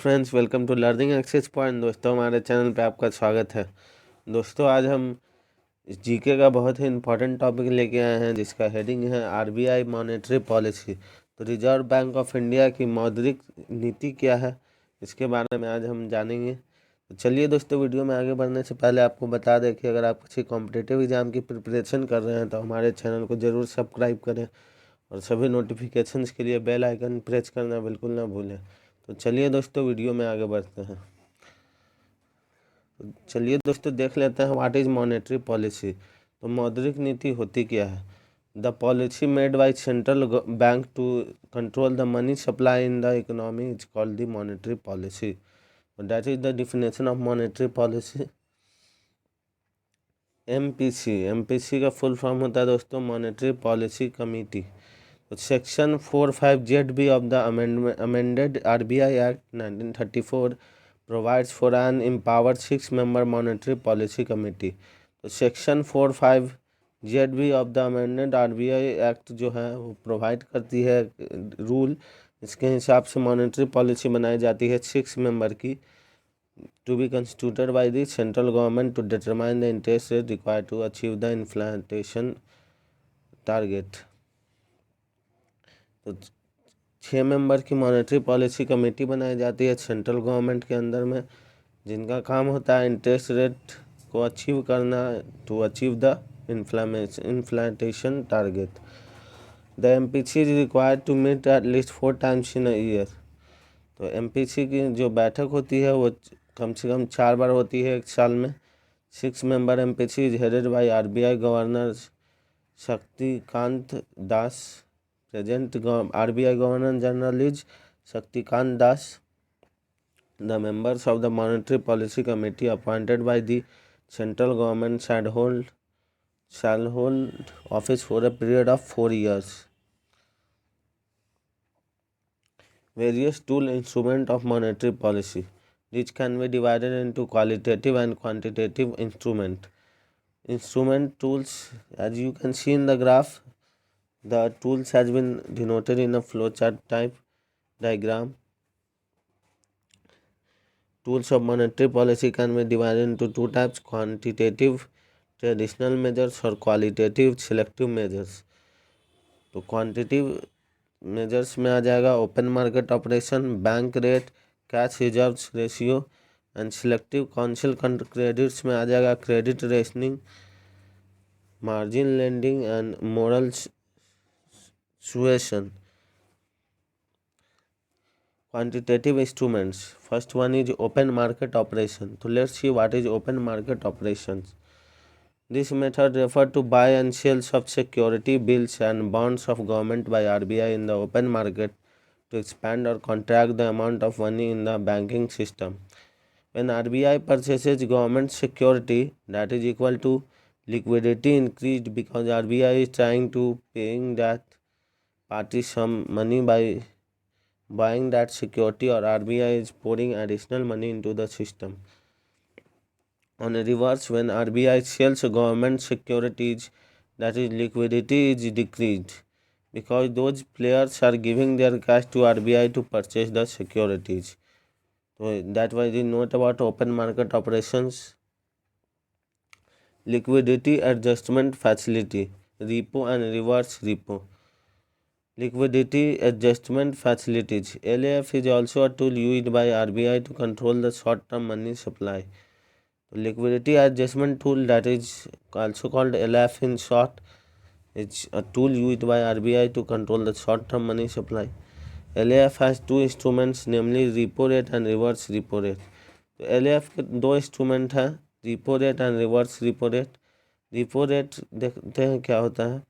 Friends, welcome to learning access point. दोस्तों, हमारे channel पे आपका स्वागत है। दोस्तों, आज हम जीके का बहुत ही इम्पोर्टेंट टॉपिक लेके आए हैं जिसका हेडिंग है आरबीआई मॉनेटरी पॉलिसी। तो रिजर्व बैंक ऑफ इंडिया की मौद्रिक नीति क्या है, इसके बारे में आज हम जानेंगे। तो चलिए दोस्तों, वीडियो में आगे बढ़ने से पहले आपको बता दें कि अगर आप किसी कॉम्पिटिटिव एग्जाम की प्रिपरेशन कर रहे हैं तो हमारे चैनल को ज़रूर सब्सक्राइब करें और सभी नोटिफिकेशंस के लिए बेल आइकन प्रेस करना बिल्कुल ना भूलें। तो चलिए दोस्तों, वीडियो में आगे बढ़ते हैं। तो चलिए दोस्तों, देख लेते हैं व्हाट इज़ मॉनेटरी पॉलिसी। तो मौद्रिक नीति होती क्या है? The policy made by central bank to control the money supply in the economy is called the monetary policy. That is the definition of monetary policy. MPC का full form होता है दोस्तों monetary policy committee. Section 45ZB of the amended RBI Act 1934 provides for an empowered 6-member monetary policy committee। तो section 45ZB of the amended RBI act जो है वो provide करती है रूल, इसके हिसाब से मॉनेटरी पॉलिसी बनाई जाती है 6 मेंबर की, to be constituted by the central government to determine the interest rate required to achieve the inflation target. तो 6 मेंबर की मॉनेटरी पॉलिसी कमेटी बनाई जाती है सेंट्रल गवर्नमेंट के अंदर में, जिनका काम होता है इंटरेस्ट रेट को अचीव करना to achieve the inflation target. The MPC is required to meet at least 4 times in a year. तो एमपीसी की जो बैठक होती है वो कम से कम 4 बार होती है एक साल में। 6 member MPC is headed by RBI governor Shaktikanta Das. Present RBI Governor General is Shaktikant Das. The members of the Monetary Policy Committee appointed by the central government shall hold office for a period of 4 years. Various tool instrument of monetary policy, which can be divided into qualitative and quantitative instrument. Instrument tools, as you can see in the graph, the tools has been denoted in a flowchart type diagram. Tools of monetary policy can be divided into 2 types: quantitative traditional measures और qualitative selective measures। तो quantitative measures में आ जाएगा open market operation, bank rate, cash reserves ratio, and selective council credits में आ जाएगा credit rationing, margin lending and moral suasion. Quantitative instruments. First one is open market operation. So let's see what is open market operations. This method refers to buy and sales of security, bills and bonds of government by RBI in the open market to expand or contract the amount of money in the banking system. When RBI purchases government security, that is equal to liquidity increased because RBI is trying to paying that party some money by buying that security, or RBI is pouring additional money into the system. On a reverse, when RBI sells government securities, that is liquidity is decreased because those players are giving their cash to RBI to purchase the securities. So that was the note about open market operations. Liquidity adjustment facility, repo and reverse repo. Liquidity adjustment facilities. LAF is also a tool used by RBI to control the short-term money supply. Liquidity adjustment tool, that is also called LAF in short, is a tool used by RBI to control the short-term money supply. LAF has 2 instruments, namely repo rate and reverse repo rate. तो LAF के 2 instrument हैं, repo rate and reverse repo rate. repo rate देखते हैं क्या होता है।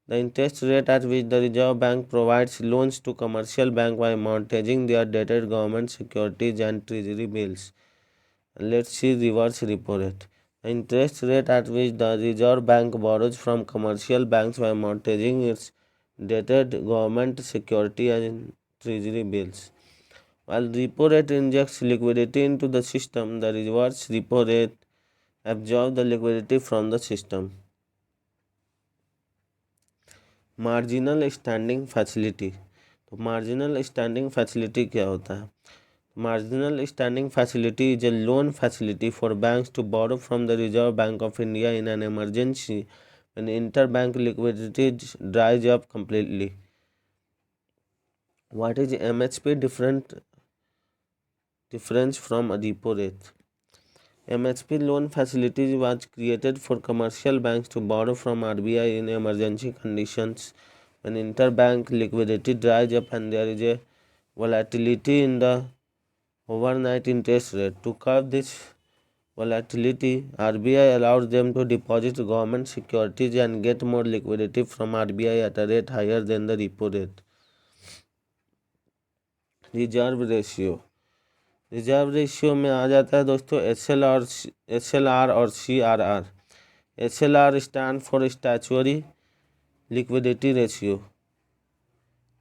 The interest rate at which the Reserve Bank provides loans to commercial bank by mortgaging their dated government securities and treasury bills. Let's see reverse repo rate. The interest rate at which the Reserve Bank borrows from commercial banks by mortgaging its dated government security and treasury bills. While repo rate injects liquidity into the system, the reverse repo rate absorbs the liquidity from the system. Marginal standing facility. तो marginal standing facility क्या होता है? Marginal standing facility is a loan facility for banks to borrow from the Reserve Bank of India in an emergency when interbank liquidity dries up completely. What is MHP difference from a repo rate? MHP loan facility was created for commercial banks to borrow from RBI in emergency conditions when interbank liquidity dries up and there is a volatility in the overnight interest rate. To curb this volatility, RBI allows them to deposit government securities and get more liquidity from RBI at a rate higher than the repo rate. Reserve ratio, reserve ratio में आ जाता है दोस्तों SLR और CRR. SLR stand for statutory liquidity ratio.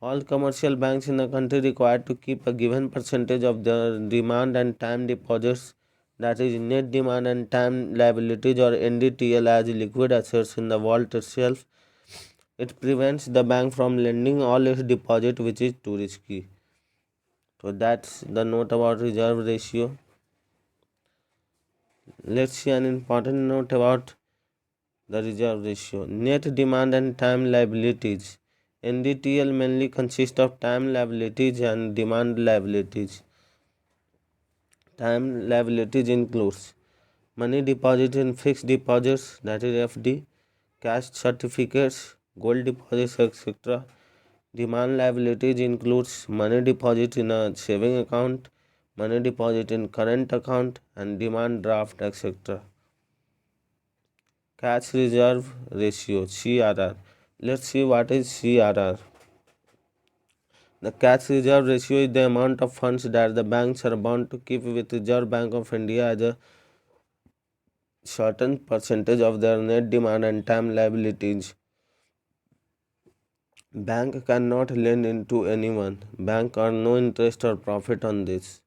All commercial banks in the country required to keep a given percentage of their demand and time deposits, that is net demand and time liabilities or NDTL, as liquid assets in the vault itself. It prevents the bank from lending all its deposit, which is too risky. So that's the note about reserve ratio. Let's see an important note about the reserve ratio. Net demand and time liabilities. NDTL mainly consists of time liabilities and demand liabilities. Time liabilities includes money deposit in fixed deposits, that is FD, cash certificates, gold deposits, etc. Demand liabilities includes money deposit in a saving account, money deposit in current account, and demand draft, etc. Cash reserve ratio, CRR. Let's see what is CRR. The cash reserve ratio is the amount of funds that the banks are bound to keep with Reserve Bank of India as a certain percentage of their net demand and time liabilities. Bank cannot lend into anyone. Bank earn no interest or profit on this.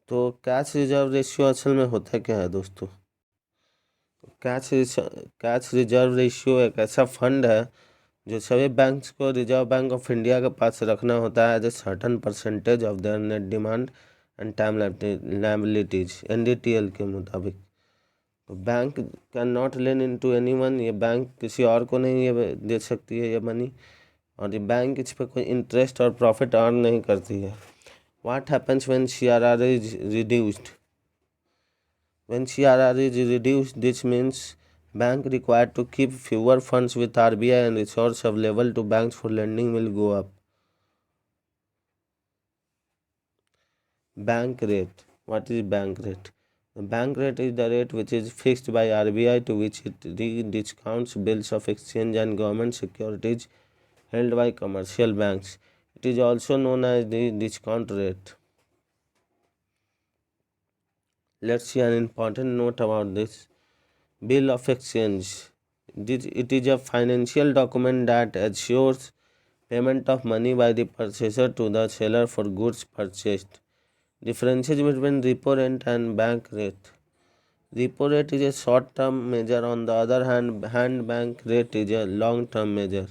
तो cash reserve ratio असल में होता क्या है दोस्तों? Cash reserve ratio एक ऐसा fund है जो सभी बैंक्स को रिजर्व बैंक ऑफ इंडिया के पास रखना होता है as a certain percentage of their net demand and time liabilities NDTL के मुताबिक. तो bank can not lend in to anyone, ये बैंक किसी और को नहीं ये दे सकती है ये मनी, और ये बैंक इस पर कोई इंटरेस्ट और प्रॉफिट अर्न नहीं करती है. What happens when CRR is reduced? When CRR is reduced, this means bank required to keep fewer funds with RBI and resource available to banks for lending will go up. Bank rate. What is bank rate? The bank rate is the rate which is fixed by RBI to which it discounts bills of exchange and government securities held by commercial banks. It is also known as the discount rate. Let's see an important note about this. Bill of exchange. It is a financial document that assures payment of money by the purchaser to the seller for goods purchased. Differences between repo rate and bank rate. Repo rate is a short-term measure. On the other hand, bank rate is a long-term measure.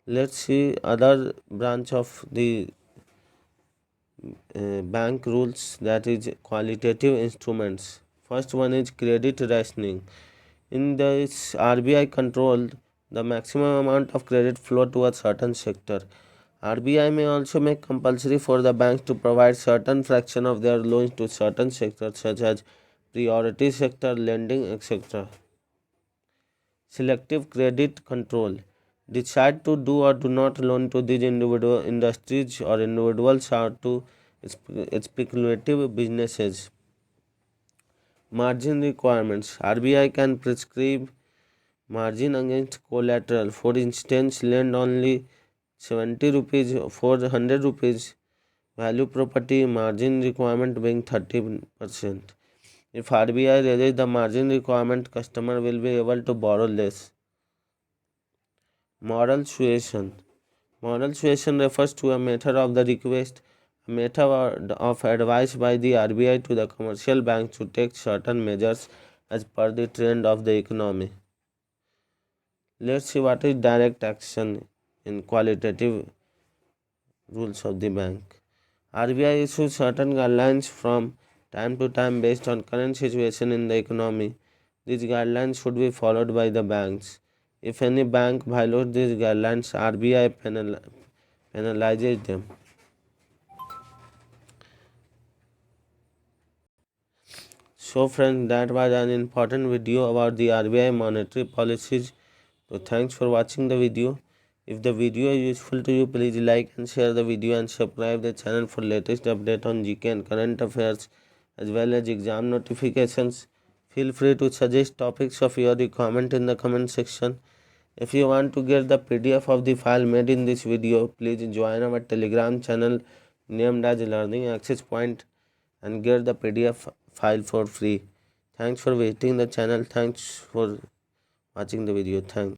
Let's see other branch of the bank rules, that is qualitative instruments. First one is credit rationing. In this, RBI controlled the maximum amount of credit flow to a certain sector. RBI may also make compulsory for the banks to provide certain fraction of their loans to certain sectors such as priority sector, lending, etc. Selective credit control. Decide to do or do not loan to these individual industries or individuals or to speculative businesses. Margin requirements. RBI can prescribe margin against collateral. For instance, lend only 70 rupees for 100 rupees value property, margin requirement being 30%. If RBI raises the margin requirement, customer will be able to borrow less. Moral suasion. Moral suasion refers to a method of the request, a method of advice by the RBI to the commercial banks to take certain measures as per the trend of the economy. Let's see what is direct action in qualitative rules of the bank. RBI issues certain guidelines from time to time based on current situation in the economy. These guidelines should be followed by the banks. If any bank violates these guidelines, RBI penalizes them. So friends, that was an important video about the RBI monetary policies. So thanks for watching the video. If the video is useful to you, please like and share the video and subscribe the channel for latest update on GK and current affairs as well as exam notifications. Feel free to suggest topics of your comment in the comment section. If you want to get the PDF of the file made in this video, please join our Telegram channel named as Learning Access Point and get the PDF file for free. Thanks for visiting the channel. Thanks for watching the video. Thanks.